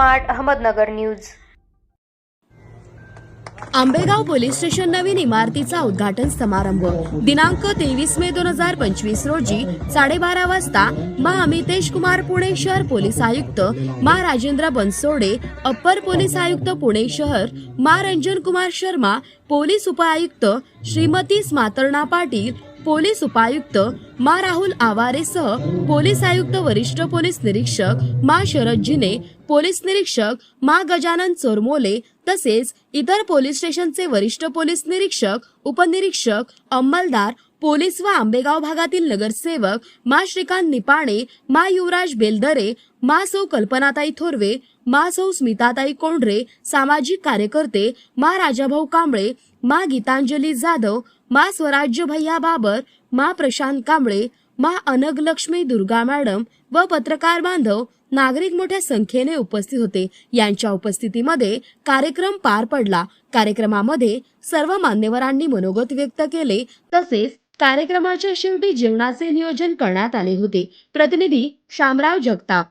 Smart Ahmednagar news. Ambegaon police station नवीन इमारतीचा उद्घाटन समारंभ दिनांक 23 मे 2025 रोजी 12:30 वाजता मा अमितेश कुमार पुणे शहर पोलीस आयुक्त, मा राजेंद्र बनसोडे अप्पर पोलीस आयुक्त पुणे शहर, मा रंजन कुमार शर्मा पोलीस उपायुक्त, श्रीमती स्मातर्णा पाटील पोलीस उपायुक्त, मा राहुल आवारेसह पोलीस आयुक्त वरिष्ठ पोलीस निरीक्षक, मा शरद जिने पोलीस निरीक्षक, मा गजानन चोरमोले तसेच इतर पोलीस स्टेशनचे वरिष्ठ पोलीस निरीक्षक, उपनिरीक्षक, अंमलदार, पोलीस व आंबेगाव भागातील नगरसेवक, मा श्रीकांत निपाणे, मा युवराज बेलदरे, मा सौ कल्पनाताई थोरवे, मा सौ स्मिताताई कोंढरे, सामाजिक कार्यकर्ते, मा राजाभाऊ कांबळे, मा गीतांजली जाधव, मा स्वराज्य भैया बाबर, मा प्रशांत कांबळे, मा अनगलक्ष्मी दुर्गा मॅडम व पत्रकार बांधव नागरिक मोठ्या संख्येने उपस्थित होते। यांच्या उपस्थितीमध्ये कार्यक्रम पार पडला। कार्यक्रमामध्ये सर्व मान्यवरांनी मनोगत व्यक्त केले तसेच कार्यक्रमाच्या शेवटी जेवणाचे नियोजन करण्यात आले होते। प्रतिनिधी शामराव जगताप।